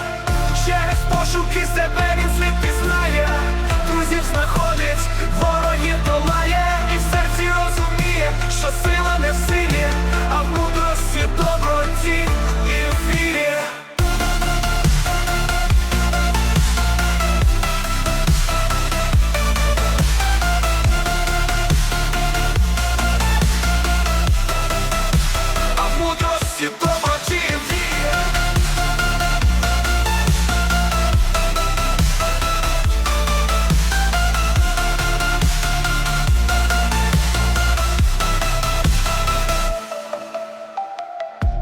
Через пошуки себе він слід пізнає, друзів знаходить, ворогів долає, і в серці розуміє, що сила не в силі, а в мудрості, доброті і в вірі. Мудрості, доброті і вірі.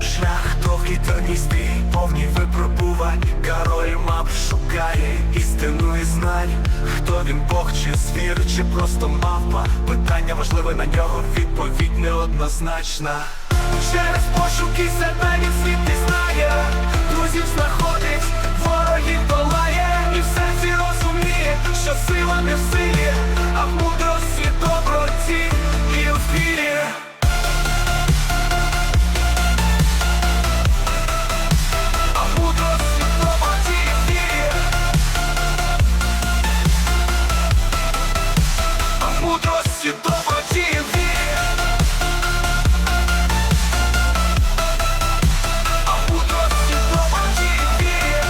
Шлях довгий, тернистий, повний випробувань. Король мав шукає істину і знань. Хто він, Бог чи звір, чи просто мавпа? Питання важливе, на нього відповідь неоднозначна. Через пошуки себе він світ пізнає, друзів знаходить, ворогів долає, і в серці розуміє, що сила не в силі, а в мудрості, доброті і в вірі. А в мудрості, доброті і в вірі. А в мудрості, доброті і в вірі.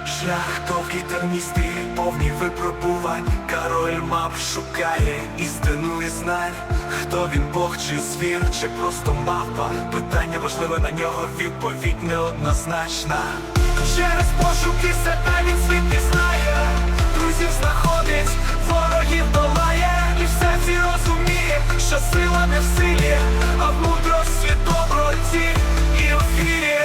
Шлях довгий, тернистий, повний випробувань. Король мав шукає істину і знань. Хто він, Бог чи звір, чи просто мавпа? Питання важливе, на нього відповідь неоднозначна. Через пошуки себе він світ пізнає, друзів знаходить, ворогів долає, і в серці розуміє, що сила не в силі, а в мудрості, доброті і в вірі.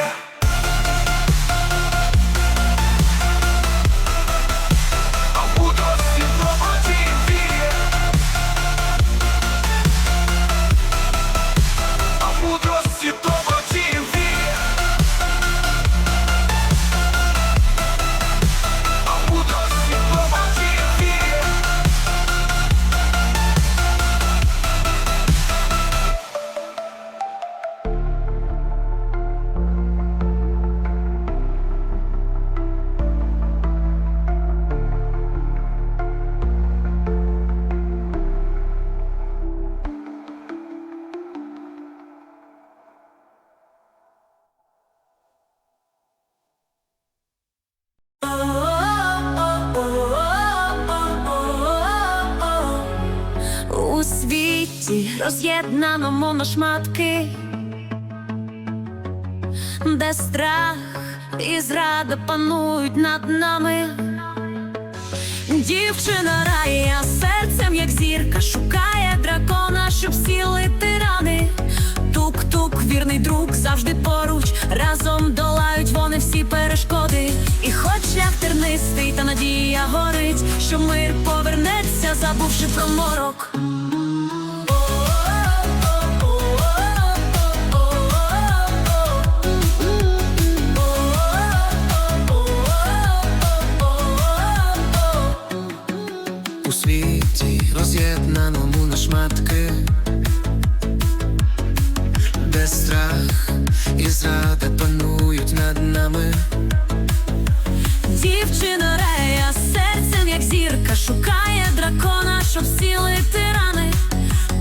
У світі роз'єднаному на шматки, де страх і зрада панують над нами. Дівчина рая серцем, як зірка, шукає дракона, щоб зцілити рани. Тук-тук, вірний друг, завжди поруч, разом долають вони всі перешкоди. І хоч шлях тернистий, та надія горить, що мир повернеться, забувши про морок. роз'єднаному на шматки, де страх і зрада панують над нами. Дівчина рея серцем, як зірка, шукає дракона, щоб зцілити рани.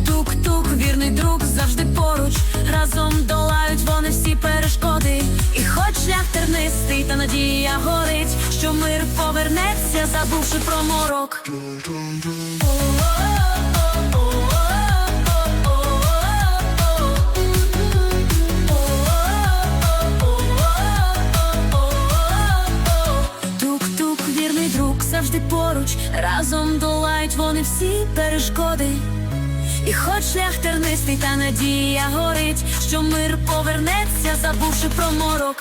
Тук-тук, вірний друг, завжди поруч, разом долають вони всі перешкоди. І хоч шлях тернистий, та надія горить, що мир повернеться, забувши про морок. Тук-тук, вірний друг, завжди поруч, разом долають вони всі перешкоди. І хоч шлях тернистий, та надія горить, що мир повернеться, забувши про морок.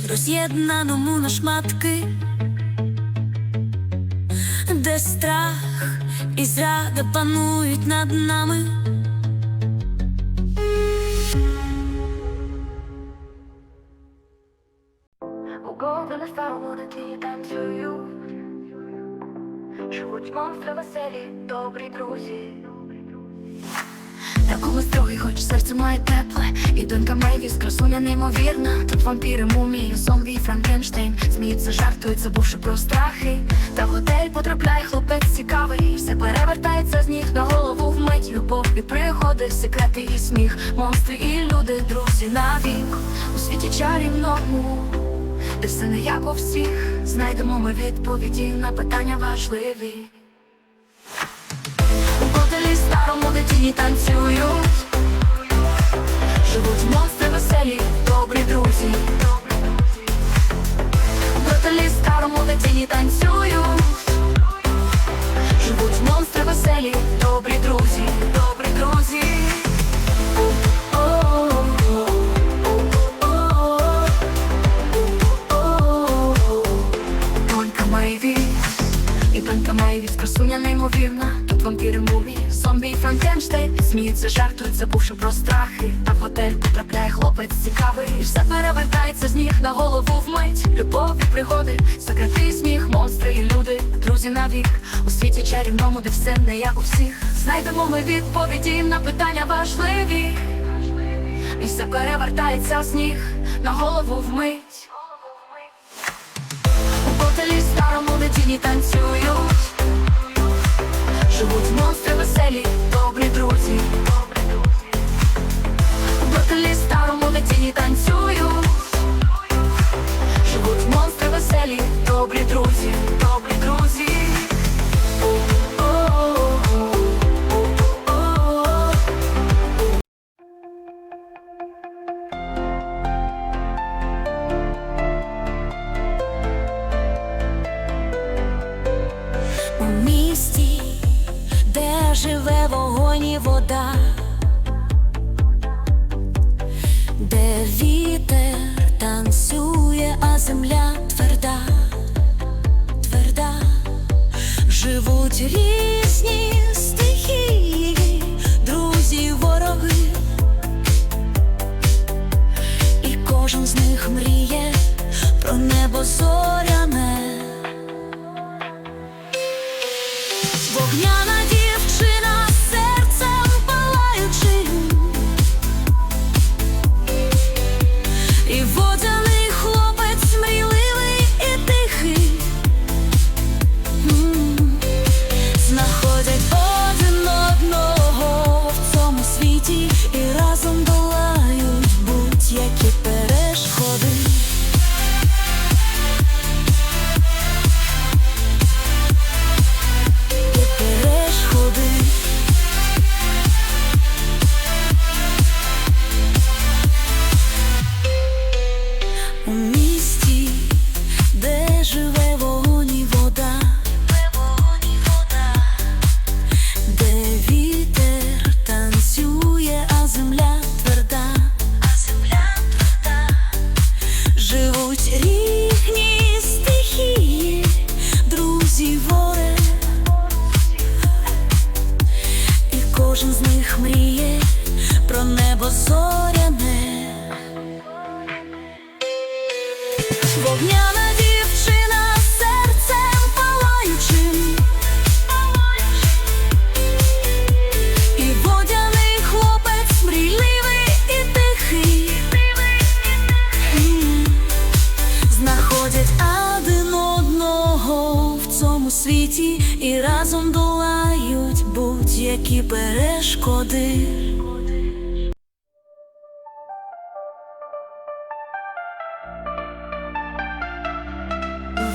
Роз'єднаному на шматки, де страх і зрада панують над нами. У голдені старому дитині танцюють, живуть монстри веселі, добрі друзі. Такого строгий, хоч серце має тепле. І донька Мейвіс, красуня неймовірна. Тут вампіри, мумії, зомбі і Франкенштейн. Сміються, жартують, забувши про страхи. Та в готель потрапляє хлопець цікавий. Все перевертається з ніг на голову вмить. Любов і пригоди, секрети і сміх. Монстри і люди, друзі навік. У світі чарівному, де все не як у всіх. Знайдемо ми відповіді на питання важливі. У готелі старому дитині танцюють, живуть монстри веселі, добрі друзі. У готелі старому дитині танцюють, живуть монстри веселі, добрі друзі, добрі друзі. Донька Мейвіс, і донька Мейвіс, красуня неймовірна. Тут вампіри, мумії, зомбі і Франкенштейн. Сміються, жартують, забувши про страхи. Та в готель потрапляє хлопець цікавий. І все перевертається з ніг на голову вмить. Любов і пригоди, секрети і сміх. Монстри і люди, друзі навік. У світі чарівному, де все не як у всіх. Знайдемо ми відповіді на питання важливі. І все перевертається з ніг на голову вмить. У готелі старому дитині танцюють, живуть монстри веселі, добрі друзі. У готелі старому дитині танцюють, живуть монстри веселі, добрі друзі, добрі друзі. У місті, де живе вогонь і вода, де вітер танцює, а земля тверда, тверда. Живуть різні стихії, друзі й вороги, і кожен з них мріє про небо зоряне. Вогняна дівчина серцем палаючим, і водяний хлопець мрійливий і тихий. Знаходять них мріє про небо зоряне. Вогняна дівчина серцем палаючим, і водяний хлопець мрійливий і тихий. Знаходять один одного в цьому світі і разом долають будь-які перешкоди.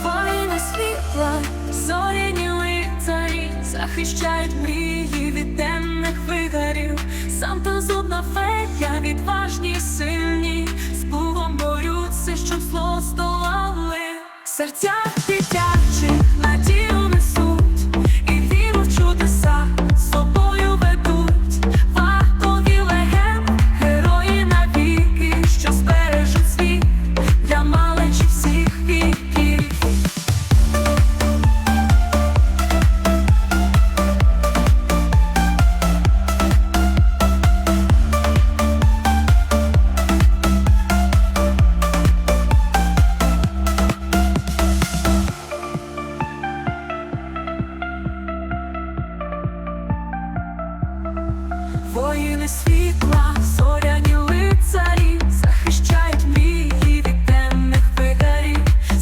Воїни світла, зоряні лицарі захищають мрії від темних вигарів. Санта зубна фея, відважні й сильні, з плугом борються, щоб зло здолали. Серця дитячих надію несуть, і віру в чудеса з собою ведуть. Вартові легенд, герої навіки, що збережуть світ для малечі всіх віків. Воїни світла, зоряні лицарі захищають мрії від темних вигарів.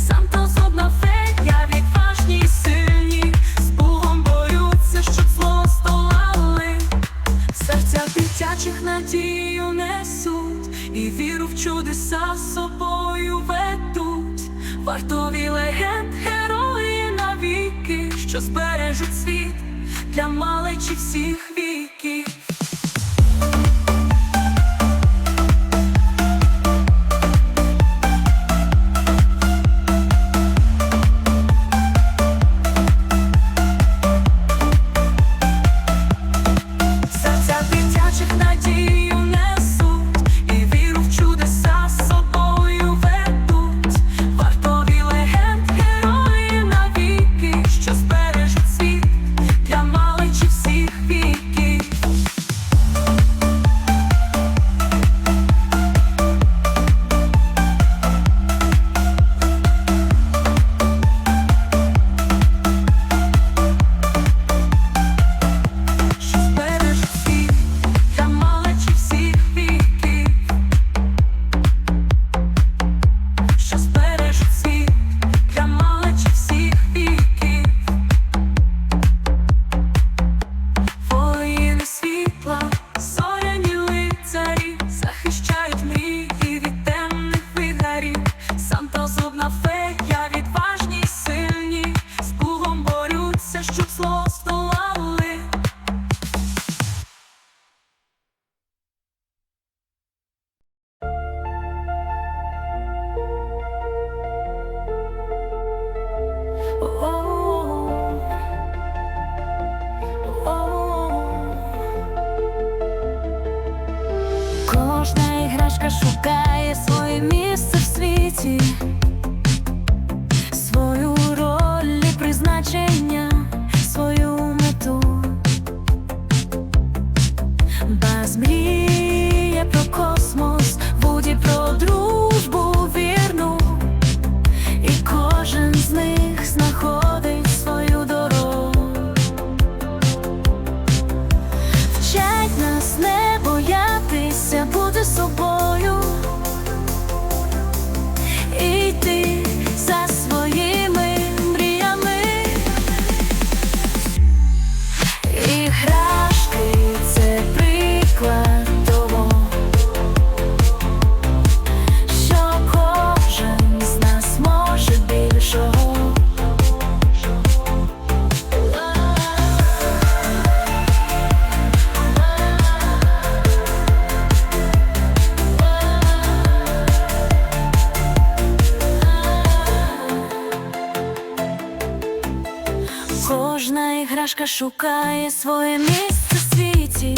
Санта зубна фея, відважні й сильні, з плугом борються, щоб зло здолали. Серця дитячих надію несуть, і віру в чудеса з собою ведуть. Вартові легенд, герої навіки, що збережуть світ для малечі всіх віків. Серця дитячих надію несуть, і віру в чудеса з собою ведуть. Вартові легенд, герої навіки, що збережуть світ для малечі всіх віків. Що збережуть світ для малечі всіх віків. Що збережуть світ для малечі всіх віків. Воїни світла, зоряні лицарі захищають мрії від темних вигарів. Санта зубна фея, відважні й сильні, з плугом борються, щоб зло здолали. Кожна іграшка шукає своє місце в світі, свою роль і призначення, свою мету. Баз мріє про космос, Вуді про дружбу вірну, і кожен з них знаходить свою дорогу. Вчать нас не боятися бути собою, і йти за своїми мріями. Іграшки – це приклад того, що кожен з нас може більшого. Кожна іграшка шукає своє місце в світі,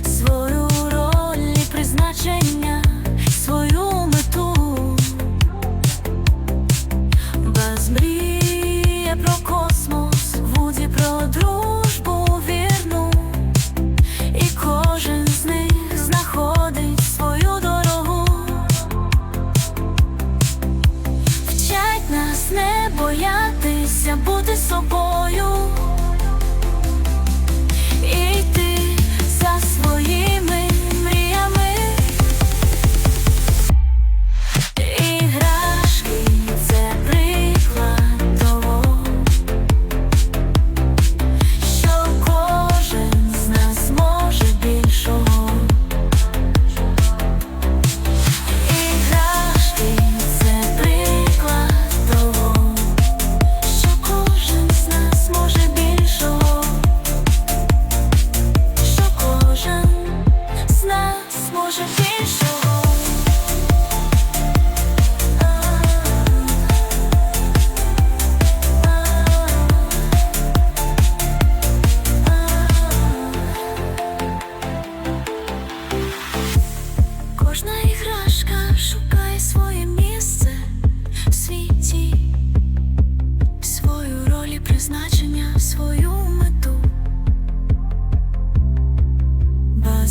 свою роль і призначення, свою мету. Баз мріє про космос, Вуді про дружбу вірну,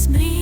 без мрій.